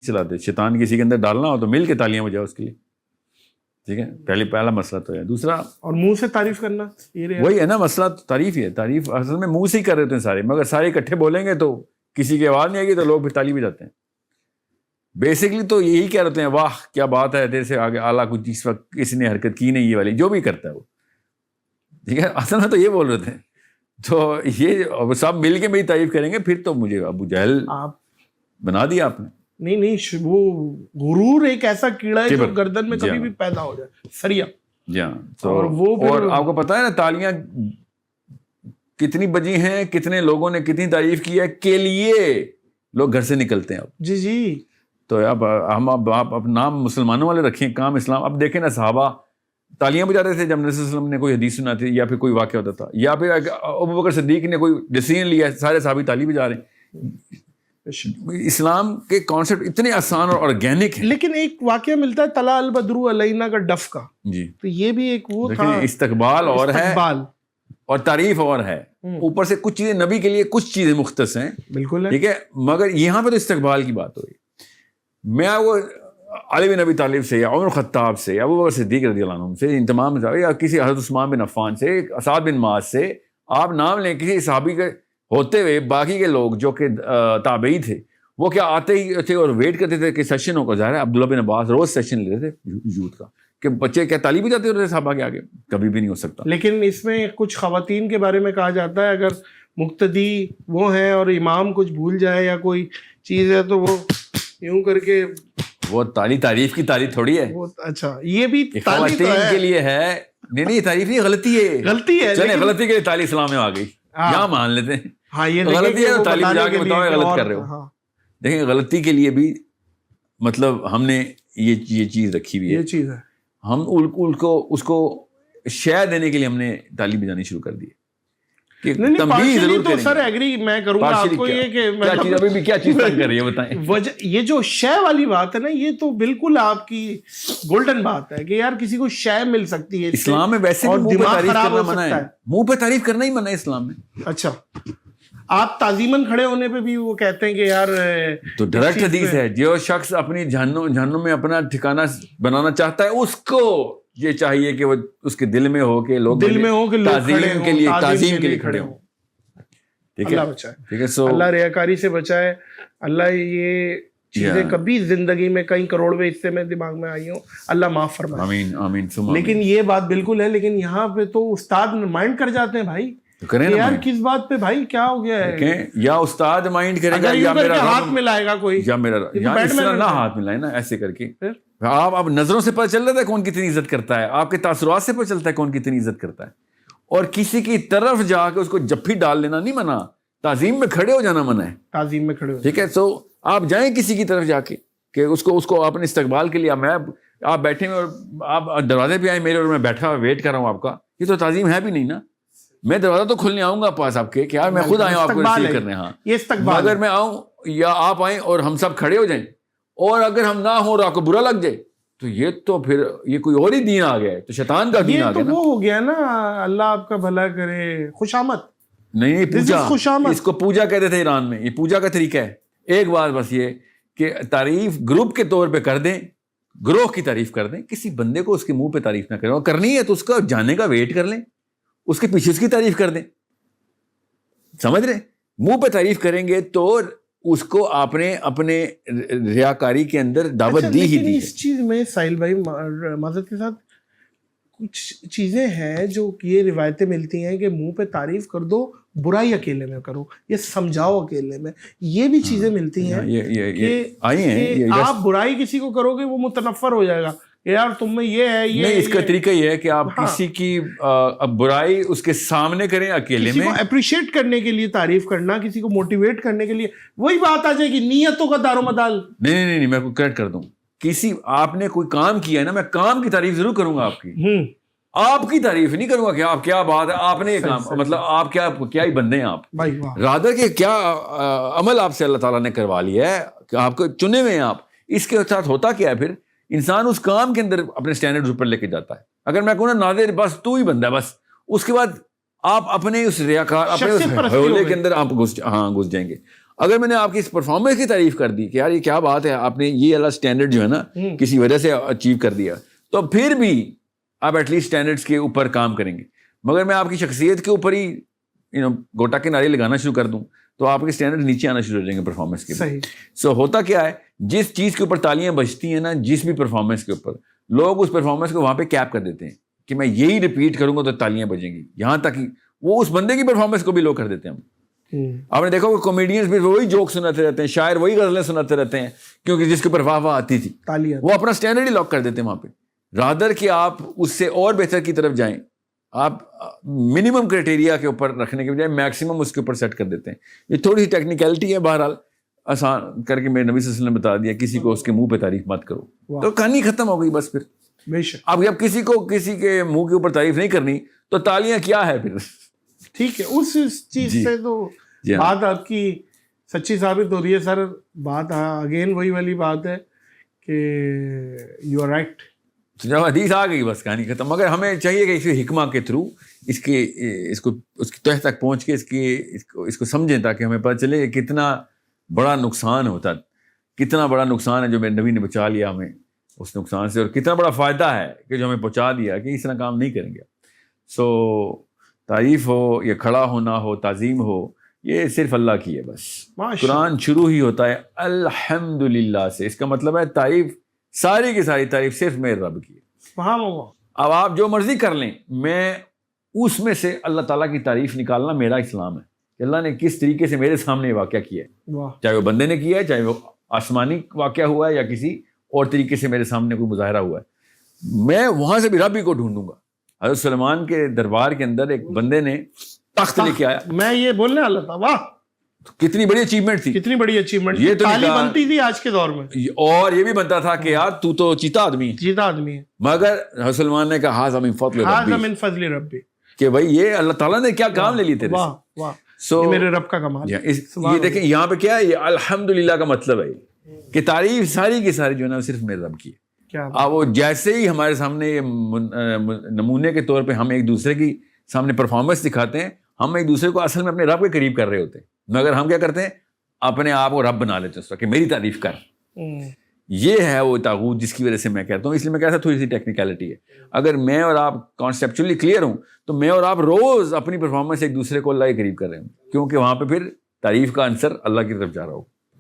چلاتے. شیطان کسی کے اندر ڈالنا ہو تو مل کے تالیاں بجاؤ اس کے لیے, ٹھیک ہے. پہلا مسئلہ تو ہے. دوسرا, اور منہ سے تعریف کرنا, وہی ہے نا مسئلہ, تعریف ہی ہے. تعریف اصل میں منہ سے ہی کر رہے ہوتے ہیں سارے, مگر سارے اکٹھے بولیں گے تو کسی کی آواز نہیں آئے گی تو لوگ پھر تالی بجاتے ہیں. بیسکلی تو یہی کہہ رہے ہیں, واہ کیا بات ہے, تیرے سے آگے اعلیٰ کچھ اس وقت کسی نے حرکت کی نہیں, یہ والی جو بھی کرتا ہے وہ, ٹھیک ہے. اصل میں تو یہ بول رہے تھے. تو یہ سب مل کے میری تعریف کریں گے, پھر تو مجھے ابو جہل آپ بنا دیا آپ نے. نہیں, وہ غرور ایک ایسا کیڑا ہے جو گردن میں کبھی بھی پیدا ہو جائے, سریا. جی ہاں. اور آپ کو پتا ہے نا تالیاں کتنی بجی ہیں, کتنے لوگوں نے کتنی تعریف کی ہے کے لیے لوگ گھر سے نکلتے ہیں اب. جی. تو اب ہم آپ نام مسلمانوں والے رکھیں, کام اسلام. اب دیکھیں نا صحابہ تالیاں بجاتے تھے جب نبی صلی اللہ علیہ وسلم نے کوئی حدیث سنا تھی یا پھر کوئی واقعہ ہوتا تھا, یا پھر ابو بکر صدیق نے کوئی ڈیسیژن لیا, سارے صحابی تالی بجا رہے ہیں. اسلام کے کانسیپٹ اتنے آسان اور آرگینک ہیں. لیکن ایک واقعہ ملتا ہے طلع البدر علینا کا ڈف کا, جی, تو یہ بھی ایک وہ تھا, استقبال اور ہے اور تعریف اور ہے. اوپر سے کچھ چیزیں نبی کے لیے کچھ چیزیں مختص ہیں, بالکل, ٹھیک ہے. مگر یہاں پہ تو استقبال کی بات ہوئی. میں وہ علی بن ابی طالب سے یا عمر خطاب سے یا ابو بکر صدیق رضی اللہ عنہ سے, ان تمام یا کسی حضرت عثمان بن عفان سے, سعد بن معاذ سے, آپ نام لیں کسی صحابی کے ہوتے ہوئے باقی کے لوگ جو کہ تابعی تھے وہ کیا آتے ہی تھے اور ویٹ کرتے تھے کہ سیشن ہو. ظاہر ہے عبداللہ بن عباس روز سیشن لیتے تھے یوتھ کا, کہ بچے کیا تعلیم بھی جاتے ہوتے صحابہ کے آگے, کبھی بھی نہیں ہو سکتا. لیکن اس میں کچھ خواتین کے بارے میں کہا جاتا ہے, اگر مقتدی وہ ہیں اور امام کچھ بھول جائے یا کوئی چیز ہے تو وہ یوں کر کے, وہ تعریف کی تعریف تھوڑی ہے. اچھا, یہ بھی خواتین کے لیے ہے. نہیں یہ تعریف نہیں, غلطی ہے. چلیں غلطی کے لیے تعلیم اسلام میں آ گئی, یہاں مان لیتے ہیں. ہاں, یہ غلطی ہے, تعلیم جا کے بتاؤ غلط کر رہے ہو. دیکھیں غلطی کے لیے بھی مطلب ہم نے یہ چیز رکھی ہوئی ہے, یہ چیز ہے. ہم اس کو شے دینے کے لیے ہم نے تعلیم جانی شروع کر دی. تو سر ایگری میں کروں گا آپ کو, یہ کہ کیا چیز کر رہی ہے بتائیں. یہ جو شے والی بات ہے نا, یہ تو بالکل آپ کی گولڈن بات ہے کہ یار کسی کو شے مل سکتی ہے. اسلام میں ویسے بھی منہ پہ تعریف کرنا منع ہے, منہ پہ تعریف کرنا ہی منع ہے اسلام میں. اچھا, آپ تعظیماً کھڑے ہونے پہ بھی وہ کہتے ہیں کہ یار, تو ڈائریکٹ حدیث ہے, جو شخص اپنی جہنم میں اپنا ٹھکانہ بنانا چاہتا ہے اس کو یہ چاہیے کہ وہ اس کے دل میں ہو کہ لوگ تعظیم کے لیے کھڑے ہوں. اللہ بچائے, ٹھیک ہے. اللہ ریاکاری سے بچائے. اللہ یہ چیزیں کبھی زندگی میں کئی کروڑویں حصے میں دماغ میں آئی ہوں, اللہ معاف فرمائے. آمین آمین. لیکن یہ بات بالکل ہے, لیکن یہاں پہ تو استاد مائنڈ کر جاتے ہیں بھائی, یار کس بات پہ بھائی کیا ہو گیا ہے. یا استاد مائنڈ کرے گا یا میرا ہاتھ ملائے گا کوئی, یا میرا نہ ہاتھ ملائے نا ایسے کر کے. آپ اب نظروں سے پتہ چل رہا ہے کون کتنی عزت کرتا ہے, آپ کے تاثرات سے پتہ چلتا ہے کون کتنی عزت کرتا ہے. اور کسی کی طرف جا کے اس کو جفی ڈال لینا نہیں منع, تعظیم میں کھڑے ہو جانا منع ہے. تعظیم میں کھڑے ہو, ٹھیک ہے. سو آپ جائیں کسی کی طرف جا کے کہ اس کو اپنے استقبال کے لیے, آپ بیٹھے ہوئے اور آپ دروازے پہ آئیں میرے اور میں بیٹھا ویٹ کر رہا ہوں آپ کا, یہ تو تعظیم ہے بھی نہیں نا. میں دروازہ تو کھلنے آؤں گا پاس آپ کے, کہ یار میں خود آیا ہوں آپ کو ریسیو کرنے. ہاں, یہ استقبال. اگر میں آؤں یا آپ آئیں اور ہم سب کھڑے ہو جائیں, اور اگر ہم نہ ہوں اور آپ کو برا لگ جائے, تو یہ تو پھر یہ کوئی اور ہی دین آ گیا ہے, تو شیطان کا دین آ گیا. یہ تو وہ ہو گیا نا, اللہ آپ کا بھلا کرے, خوشامد. نہیں, پوجا, اس کو پوجا کہتے تھے ایران میں, یہ پوجا کا طریقہ ہے. ایک بات بس یہ کہ تعریف گروپ کے طور پہ کر دیں, گروہ کی تعریف کر دیں, کسی بندے کو اس کے منہ پہ تعریف نہ کریں. اور کرنی ہے تو اس کا جانے کا ویٹ کر لیں, اس کے پیچھے اس کی تعریف کر دیں. سمجھ رہے, منہ پہ تعریف کریں گے تو اس کو آپ نے اپنے ریاکاری کے اندر دعوت دی ہی دی. اس چیز میں ساحل بھائی معذرت کے ساتھ کچھ چیزیں ہیں جو یہ روایتیں ملتی ہیں کہ منہ پہ تعریف کر دو, برائی اکیلے میں کرو, یہ سمجھاؤ اکیلے میں, یہ بھی چیزیں ملتی ہیں کہ آپ برائی کسی کو کرو گے وہ متنفر ہو جائے گا, یار تم میں یہ ہے, یہ نہیں. اس کا طریقہ یہ ہے کہ آپ کسی کی برائی اس کے سامنے کریں اکیلے میں. اپریشیٹ کرنے کے لیے تعریف کرنا, کسی کو موٹیویٹ کرنے کے لیے, وہی بات آ جائے گی نیتوں کا دار و مدار. نہیں, میں کریکٹ کر دوں, کسی آپ نے کوئی کام کیا ہے نا, میں کام کی تعریف ضرور کروں گا آپ کی, آپ کی تعریف نہیں کروں گا کہ آپ کیا بات ہے, آپ نے یہ کام, مطلب آپ کیا ہی بندے ہیں آپ, رادر کہ کیا عمل آپ سے اللہ تعالیٰ نے کروا لیا ہے کہ آپ کو چنے ہوئے ہیں آپ. اس کے ساتھ ہوتا کیا ہے پھر, انسان اس کام کے اندر اپنے سٹینڈرڈ اوپر لے کے جاتا ہے. اگر میں کہوں نا نادر بس تو ہی بندہ ہے بس, اس کے بعد آپ اپنے اس ریاکار اپنے اس حولے کے اندر آپ گھس جائیں گے. اگر میں نے آپ کی اس پرفارمنس کی تعریف کر دی کہ یار یہ کیا بات ہے, آپ نے یہ اللہ اسٹینڈرڈ جو ہے نا کسی وجہ سے اچیو کر دیا, تو پھر بھی آپ ایٹ لیسٹ اسٹینڈرڈس کے اوپر کام کریں گے. مگر میں آپ کی شخصیت کے اوپر ہی گوٹا کے نعرے لگانا شروع کر دوں تو آپ کے اسٹینڈرڈ نیچے آنا شروع ہو جائیں گے پرفارمنس کے. سو ہوتا کیا ہے, جس چیز کے اوپر تالیاں بجتی ہیں نا, جس بھی پرفارمنس کے اوپر, لوگ اس پرفارمنس کو وہاں پہ کیپ کر دیتے ہیں کہ میں یہی ریپیٹ کروں گا تو تالیاں بجیں گی, یہاں تک وہ اس بندے کی پرفارمنس کو بھی لوگ کر دیتے ہیں. آپ نے دیکھا کہ کامیڈینز بھی وہی جوک سناتے رہتے ہیں, شاعر وہی غزلیں سناتے رہتے ہیں, کیونکہ جس کے اوپر واہ واہ آتی تھی وہ اپنا اسٹینڈرڈ ہی لاک کر دیتے ہیں وہاں پہ, رادر کہ آپ اس سے اور بہتر کی طرف جائیں. آپ منیمم کرائٹیریا کے اوپر رکھنے کے بجائے میکسیمم اس کے اوپر سیٹ کر دیتے ہیں. یہ تھوڑی سی ٹیکنیکلٹی ہے, بہرحال آسان کر کے میرے نبی صلی اللہ علیہ وسلم نے بتا دیا کسی کو اس کے منہ پہ تعریف مت کرو, تو کہانی ختم ہو گئی بس. پھر اب جب کسی کو کسی کے منہ کے اوپر تعریف نہیں کرنی تو تالیاں کیا ہے پھر. ٹھیک ہے, اس چیز سے تو بات آپ کی سچی ثابت ہو رہی ہے سر. بات اگین وہی والی بات ہے کہ یو آر رائٹ. جب حدیث آ گئی بس کہانی ختم. مگر ہمیں چاہیے کہ اسی حکمہ کے تھرو اس کی تہ تک پہنچ کے اس کو سمجھیں, تاکہ ہمیں پتہ چلے کہ کتنا بڑا نقصان ہوتا, کتنا بڑا نقصان ہے جو میرے نبی نے بچا لیا ہمیں اس نقصان سے, اور کتنا بڑا فائدہ ہے کہ جو ہمیں پہنچا دیا کہ اس طرح کام نہیں کریں گے. سو تعریف ہو یا کھڑا ہونا ہو, تعظیم ہو, یہ صرف اللہ کی ہے بس. قرآن شروع ہی ہوتا ہے الحمدللہ سے. اس کا مطلب ہے تعریف, ساری کی ساری تعریف صرف میرے رب کی ہے. اب آپ جو مرضی کر لیں, میں اس میں سے اللہ تعالیٰ کی تعریف نکالنا میرا اسلام ہے کہ اللہ نے کس طریقے سے میرے سامنے یہ واقعہ کیا ہے, چاہے وہ بندے نے کیا ہے, چاہے وہ آسمانی واقعہ ہوا ہے یا کسی اور طریقے سے میرے سامنے کوئی مظاہرہ ہوا ہے. میں وہاں سے بھی رب ہی کو ڈھونڈوں گا. حضرت سلیمان کے دربار کے اندر ایک بندے نے تخت لے کے آیا. میں یہ بولنے والا تھا, واہ کتنی بڑی اچیومنٹ تھی, کتنی بڑی اچیومنٹ. یہ تو تالی بنتی تھی آج کے دور میں, اور یہ بھی بنتا تھا کہ یار تو چیتا آدمی ہے. مگر حضرت سلیمان نے کہا ہاذا من فضل ربی, کہ بھائی یہ اللہ تعالیٰ نے کیا کام لے لیے تیرے سے. سو میرے رب کا کمال. یہ دیکھیں یہاں پہ کیا ہے, یہ الحمدللہ کا مطلب ہے کہ تعریف ساری کی ساری جو ہے نا صرف میرے رب کی ہے. اب وہ جیسے ہی ہمارے سامنے یہ نمونے کے طور پہ ہم ایک دوسرے کی سامنے پرفارمنس دکھاتے ہیں, ہم ایک دوسرے کو اصل میں اپنے رب کے قریب کر رہے ہوتے ہیں, مگر ہم کیا کرتے ہیں اپنے آپ کو رب بنا لیتے ہیں اس وقت کہ میری تعریف کر. یہ ہے وہ طاغوت جس کی وجہ سے میں کہتا ہوں. اس لیے میں کہتا ہوں تھوڑی سی ٹیکنیکلٹی ہے. اگر میں اور آپ کانسیپچولی کلیئر ہوں تو میں اور آپ روز اپنی پرفارمنس ایک دوسرے کو اللہ کے قریب کر رہے ہوں, کیونکہ وہاں پہ پھر تعریف کا عنصر اللہ کی طرف جا رہا ہو.